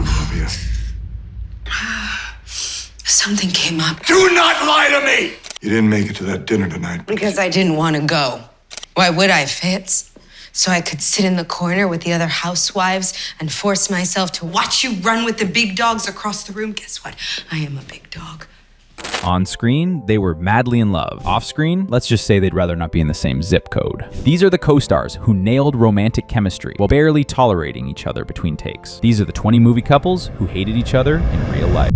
love you. Something came up. Do not lie to me! You didn't make it to that dinner tonight. Because I didn't want to go. Why would I, Fitz? So I could sit in the corner with the other housewives and force myself to watch you run with the big dogs across the room. Guess what? I am a big dog. On screen, they were madly in love. Off screen, let's just say they'd rather not be in the same zip code. These are the co-stars who nailed romantic chemistry while barely tolerating each other between takes. These are the 20 movie couples who hated each other in real life.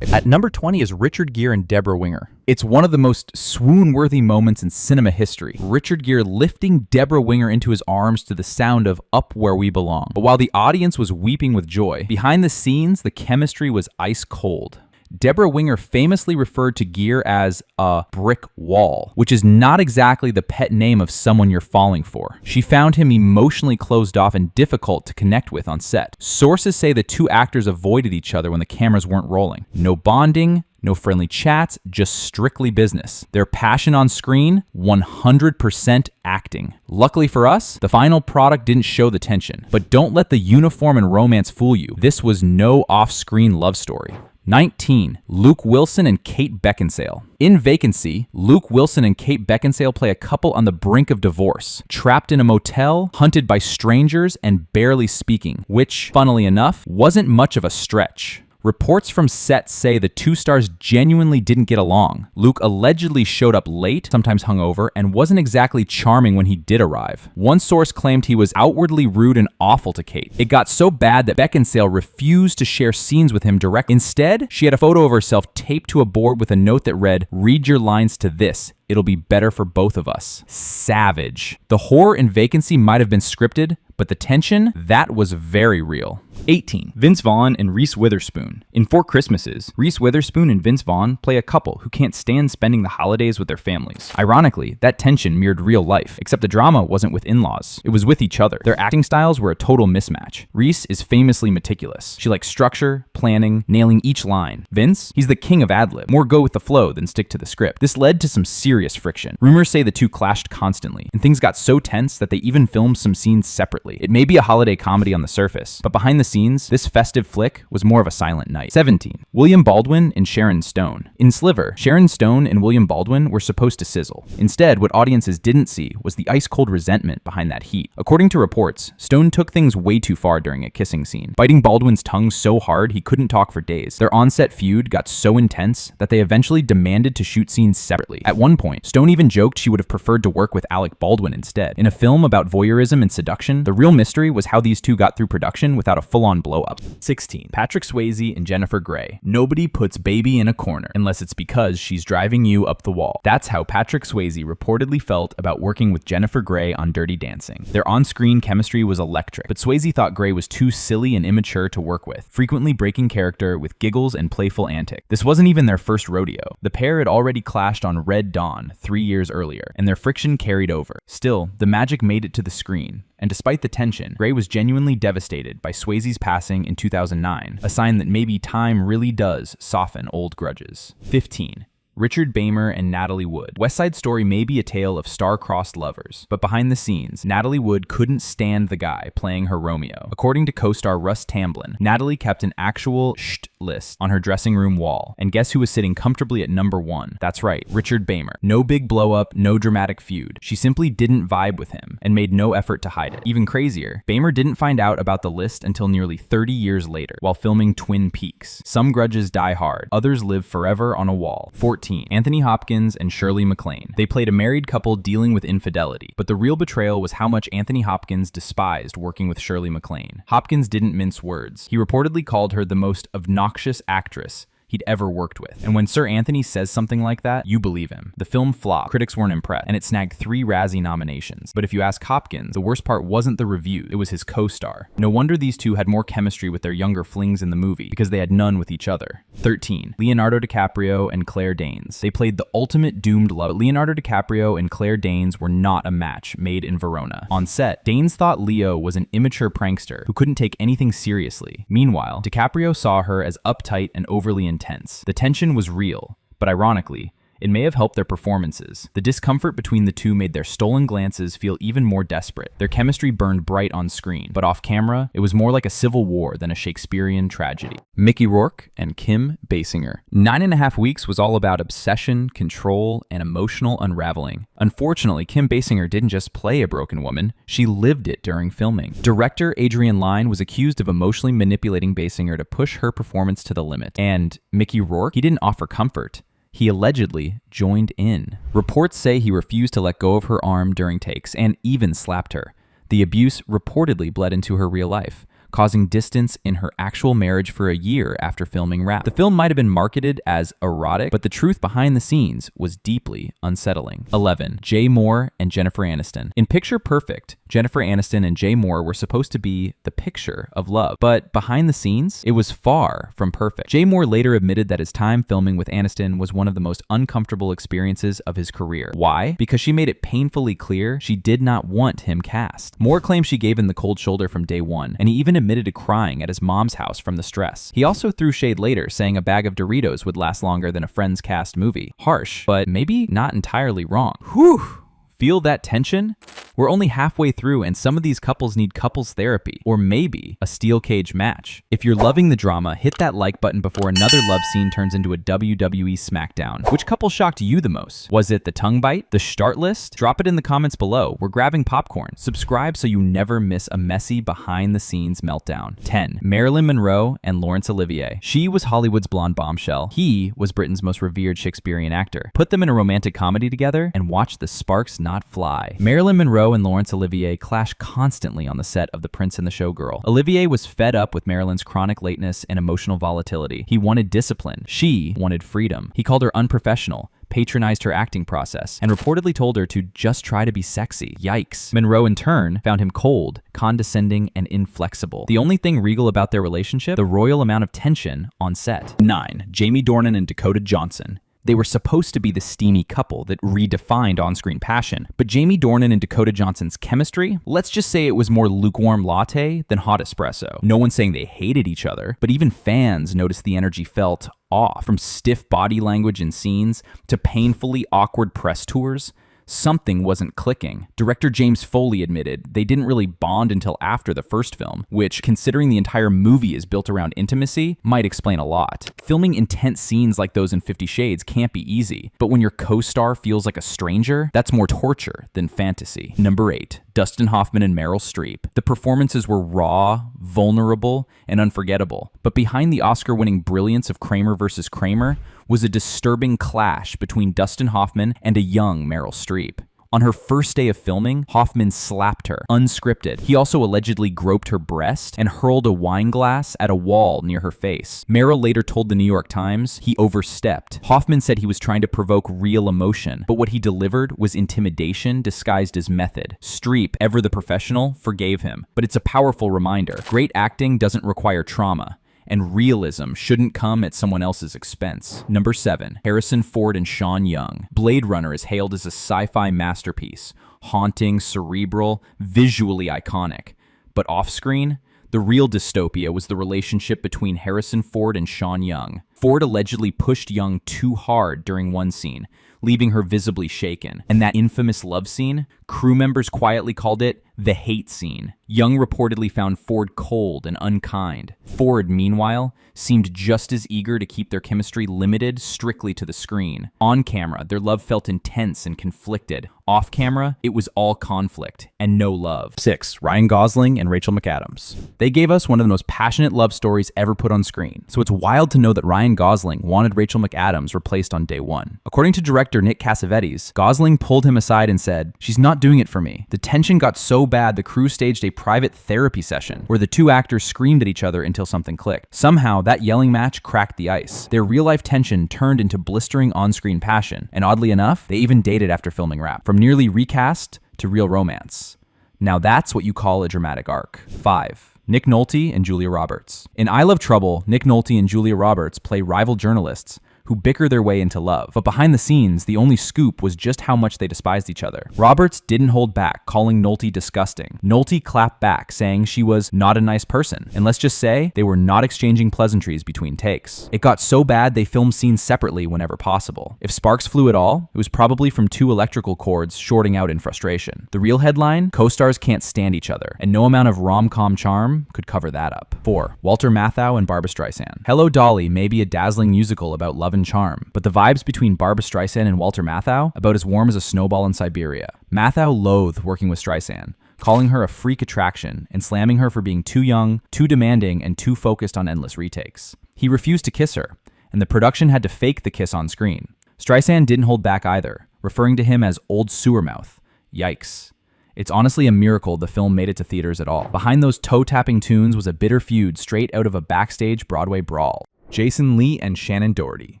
At number 20 is Richard Gere and Debra Winger. It's one of the most swoon-worthy moments in cinema history. Richard Gere lifting Debra Winger into his arms to the sound of Up Where We Belong. But while the audience was weeping with joy, behind the scenes, the chemistry was ice cold. Debra Winger famously referred to Gere as a brick wall, which is not exactly the pet name of someone you're falling for. She found him emotionally closed off and difficult to connect with on set. Sources say the two actors avoided each other when the cameras weren't rolling. No bonding, no friendly chats, just strictly business. Their passion on screen, 100% acting. Luckily for us, the final product didn't show the tension. But don't let the uniform and romance fool you. This was no off-screen love story. 19. Luke Wilson and Kate Beckinsale. In Vacancy, Luke Wilson and Kate Beckinsale play a couple on the brink of divorce, trapped in a motel, hunted by strangers, and barely speaking, which, funnily enough, wasn't much of a stretch. Reports from set say the two stars genuinely didn't get along. Luke allegedly showed up late, sometimes hungover, and wasn't exactly charming when he did arrive. One source claimed he was outwardly rude and awful to Kate. It got so bad that Beckinsale refused to share scenes with him directly. Instead, she had a photo of herself taped to a board with a note that read, "Read your lines to this. It'll be better for both of us." Savage. The horror in Vacancy might have been scripted, but the tension, that was very real. 18. Vince Vaughn and Reese Witherspoon. In Four Christmases, Reese Witherspoon and Vince Vaughn play a couple who can't stand spending the holidays with their families. Ironically, that tension mirrored real life, except the drama wasn't with in-laws. It was with each other. Their acting styles were a total mismatch. Reese is famously meticulous. She likes structure, planning, nailing each line. Vince, he's the king of ad-lib. More go with the flow than stick to the script. This led to some serious friction. Rumors say the two clashed constantly, and things got so tense that they even filmed some scenes separately. It may be a holiday comedy on the surface, but behind the scenes, this festive flick was more of a silent night. 17. William Baldwin and Sharon Stone. In Sliver, Sharon Stone and William Baldwin were supposed to sizzle. Instead, what audiences didn't see was the ice-cold resentment behind that heat. According to reports, Stone took things way too far during a kissing scene, biting Baldwin's tongue so hard he couldn't talk for days. Their on-set feud got so intense that they eventually demanded to shoot scenes separately. At one point, Stone even joked she would have preferred to work with Alec Baldwin instead. In a film about voyeurism and seduction, the real mystery was how these two got through production without a full-on blow-up. 16. Patrick Swayze and Jennifer Grey. Nobody puts baby in a corner unless it's because she's driving you up the wall. That's how Patrick Swayze reportedly felt about working with Jennifer Grey on Dirty Dancing. Their on-screen chemistry was electric, but Swayze thought Grey was too silly and immature to work with, frequently breaking character with giggles and playful antics. This wasn't even their first rodeo. The pair had already clashed on Red Dawn 3 years earlier, and their friction carried over. Still, the magic made it to the screen. And despite the tension, Grey was genuinely devastated by Swayze's passing in 2009, a sign that maybe time really does soften old grudges. 15. Richard Beymer and Natalie Wood. West Side Story may be a tale of star-crossed lovers, but behind the scenes, Natalie Wood couldn't stand the guy playing her Romeo. According to co-star Russ Tamblyn, Natalie kept an actual list on her dressing room wall, and guess who was sitting comfortably at number 1? That's right, Richard Beymer. No big blow-up, no dramatic feud. She simply didn't vibe with him, and made no effort to hide it. Even crazier, Beymer didn't find out about the list until nearly 30 years later, while filming Twin Peaks. Some grudges die hard, others live forever on a wall. 14. Anthony Hopkins and Shirley MacLaine. They played a married couple dealing with infidelity, but the real betrayal was how much Anthony Hopkins despised working with Shirley MacLaine. Hopkins didn't mince words. He reportedly called her the most obnoxious actress he'd ever worked with. And when Sir Anthony says something like that, you believe him. The film flopped, critics weren't impressed, and it snagged 3 Razzie nominations. But if you ask Hopkins, the worst part wasn't the review, it was his co-star. No wonder these two had more chemistry with their younger flings in the movie, because they had none with each other. 13. Leonardo DiCaprio and Claire Danes. They played the ultimate doomed love, but Leonardo DiCaprio and Claire Danes were not a match made in Verona. On set, Danes thought Leo was an immature prankster who couldn't take anything seriously. Meanwhile, DiCaprio saw her as uptight and overly intense. The tension was real, but ironically, It may have helped their performances. The discomfort between the two made their stolen glances feel even more desperate. Their chemistry burned bright on screen, but off camera, it was more like a civil war than a Shakespearean tragedy. Mickey Rourke and Kim Basinger. 9.5 Weeks was all about obsession, control, and emotional unraveling. Unfortunately, Kim Basinger didn't just play a broken woman, she lived it during filming. Director Adrian Lyne was accused of emotionally manipulating Basinger to push her performance to the limit. And Mickey Rourke, he didn't offer comfort. He allegedly joined in. Reports say he refused to let go of her arm during takes and even slapped her. The abuse reportedly bled into her real life, causing distance in her actual marriage for a year after filming Wrap. The film might have been marketed as erotic, but the truth behind the scenes was deeply unsettling. 11. Jay Mohr and Jennifer Aniston. In Picture Perfect, Jennifer Aniston and Jay Mohr were supposed to be the picture of love, but behind the scenes, it was far from perfect. Jay Mohr later admitted that his time filming with Aniston was one of the most uncomfortable experiences of his career. Why? Because she made it painfully clear she did not want him cast. Mohr claimed she gave him the cold shoulder from day one, and he even admitted to crying at his mom's house from the stress. He also threw shade later, saying a bag of Doritos would last longer than a Friends cast movie. Harsh, but maybe not entirely wrong. Whew! Feel that tension? We're only halfway through and some of these couples need couples therapy, or maybe a steel cage match. If you're loving the drama, hit that like button before another love scene turns into a WWE SmackDown. Which couple shocked you the most? Was it the tongue bite? The start list? Drop it in the comments below. We're grabbing popcorn. Subscribe so you never miss a messy behind the scenes meltdown. 10. Marilyn Monroe and Laurence Olivier. She was Hollywood's blonde bombshell. He was Britain's most revered Shakespearean actor. Put them in a romantic comedy together and watch the sparks not fly. Marilyn Monroe and Laurence Olivier clash constantly on the set of The Prince and the Showgirl. Olivier was fed up with Marilyn's chronic lateness and emotional volatility. He wanted discipline. She wanted freedom. He called her unprofessional, patronized her acting process, and reportedly told her to just try to be sexy. Yikes. Monroe, in turn, found him cold, condescending, and inflexible. The only thing regal about their relationship, the royal amount of tension on set. 9. Jamie Dornan and Dakota Johnson. They were supposed to be the steamy couple that redefined on-screen passion, but Jamie Dornan and Dakota Johnson's chemistry, let's just say it was more lukewarm latte than hot espresso. No one's saying they hated each other, but even fans noticed the energy felt off. From stiff body language in scenes to painfully awkward press tours, something wasn't clicking. Director James Foley admitted they didn't really bond until after the first film, which, considering the entire movie is built around intimacy, might explain a lot. Filming intense scenes like those in 50 Shades can't be easy, but when your co-star feels like a stranger, that's more torture than fantasy. Number 8. Dustin Hoffman and Meryl Streep. The performances were raw, vulnerable, and unforgettable, but behind the Oscar-winning brilliance of Kramer versus Kramer was a disturbing clash between Dustin Hoffman and a young Meryl Streep. On her first day of filming, Hoffman slapped her, unscripted. He also allegedly groped her breast and hurled a wine glass at a wall near her face. Meryl later told the New York Times he overstepped. Hoffman said he was trying to provoke real emotion, but what he delivered was intimidation disguised as method. Streep, ever the professional, forgave him. But it's a powerful reminder. Great acting doesn't require trauma, and realism shouldn't come at someone else's expense. Number 7. Harrison Ford and Sean Young. Blade Runner is hailed as a sci-fi masterpiece, haunting, cerebral, visually iconic. But off-screen, the real dystopia was the relationship between Harrison Ford and Sean Young. Ford allegedly pushed Young too hard during one scene, leaving her visibly shaken. And that infamous love scene, crew members quietly called it the hate scene. Young reportedly found Ford cold and unkind. Ford, meanwhile, seemed just as eager to keep their chemistry limited strictly to the screen. On camera, their love felt intense and conflicted. Off camera, it was all conflict and no love. 6. Ryan Gosling and Rachel McAdams. They gave us one of the most passionate love stories ever put on screen, so it's wild to know that Ryan Gosling wanted Rachel McAdams replaced on day one. According to director Nick Cassavetes, Gosling pulled him aside and said, "She's not doing it for me." The tension got so bad the crew staged a private therapy session where the two actors screamed at each other until something clicked. Somehow, that yelling match cracked the ice. Their real-life tension turned into blistering on-screen passion, and oddly enough, they even dated after filming Wrap. From nearly recast to real romance. Now that's what you call a dramatic arc. 5. Nick Nolte and Julia Roberts. In I Love Trouble, Nick Nolte and Julia Roberts play rival journalists who bicker their way into love. But behind the scenes, the only scoop was just how much they despised each other. Roberts didn't hold back, calling Nolte disgusting. Nolte clapped back, saying she was not a nice person. And let's just say, they were not exchanging pleasantries between takes. It got so bad they filmed scenes separately whenever possible. If sparks flew at all, it was probably from two electrical cords shorting out in frustration. The real headline, co-stars can't stand each other, and no amount of rom-com charm could cover that up. 4. Walter Matthau and Barbra Streisand. Hello Dolly may be a dazzling musical about love and charm, but the vibes between Barbra Streisand and Walter Matthau, about as warm as a snowball in Siberia. Matthau loathed working with Streisand, calling her a freak attraction and slamming her for being too young, too demanding, and too focused on endless retakes. He refused to kiss her, and the production had to fake the kiss on screen. Streisand didn't hold back either, referring to him as old sewer mouth. Yikes. It's honestly a miracle the film made it to theaters at all. Behind those toe-tapping tunes was a bitter feud straight out of a backstage Broadway brawl. Jason Lee and Shannon Doherty.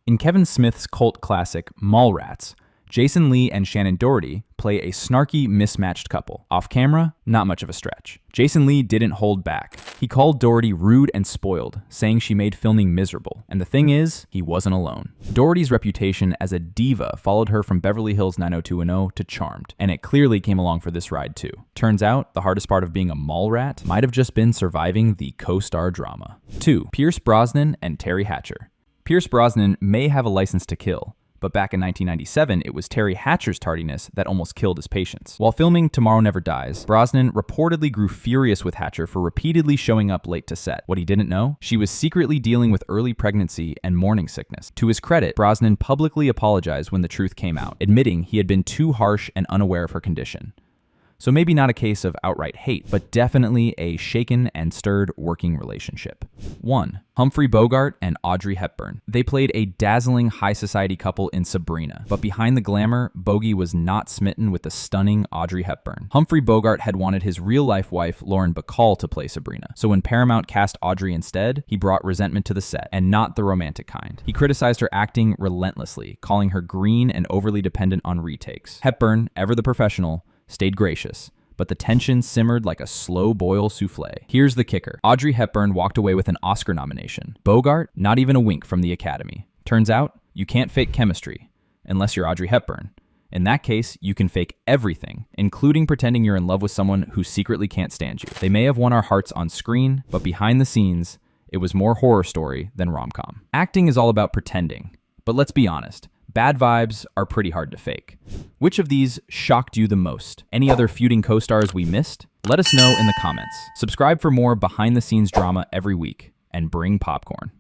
In Kevin Smith's cult classic Mallrats, Jason Lee and Shannon Doherty play a snarky, mismatched couple. Off camera, not much of a stretch. Jason Lee didn't hold back. He called Doherty rude and spoiled, saying she made filming miserable. And the thing is, he wasn't alone. Doherty's reputation as a diva followed her from Beverly Hills 90210 to Charmed, and it clearly came along for this ride too. Turns out, the hardest part of being a mall rat might have just been surviving the co-star drama. 2. Pierce Brosnan and Terry Hatcher. Pierce Brosnan may have a license to kill, but back in 1997, it was Terry Hatcher's tardiness that almost killed his patience. While filming Tomorrow Never Dies, Brosnan reportedly grew furious with Hatcher for repeatedly showing up late to set. What he didn't know? She was secretly dealing with early pregnancy and morning sickness. To his credit, Brosnan publicly apologized when the truth came out, admitting he had been too harsh and unaware of her condition. So maybe not a case of outright hate, but definitely a shaken and stirred working relationship. 1. Humphrey Bogart and Audrey Hepburn. They played a dazzling high society couple in Sabrina, but behind the glamour, Bogey was not smitten with the stunning Audrey Hepburn. Humphrey Bogart had wanted his real-life wife, Lauren Bacall, to play Sabrina, so when Paramount cast Audrey instead, he brought resentment to the set, and not the romantic kind. He criticized her acting relentlessly, calling her green and overly dependent on retakes. Hepburn, ever the professional, stayed gracious, but the tension simmered like a slow boil souffle. Here's the kicker. Audrey Hepburn walked away with an Oscar nomination. Bogart, not even a wink from the Academy. Turns out, you can't fake chemistry, unless you're Audrey Hepburn. In that case, you can fake everything, including pretending you're in love with someone who secretly can't stand you. They may have won our hearts on screen, but behind the scenes, it was more horror story than rom-com. Acting is all about pretending, but let's be honest. Bad vibes are pretty hard to fake. Which of these shocked you the most? Any other feuding co-stars we missed? Let us know in the comments. Subscribe for more behind-the-scenes drama every week, and bring popcorn.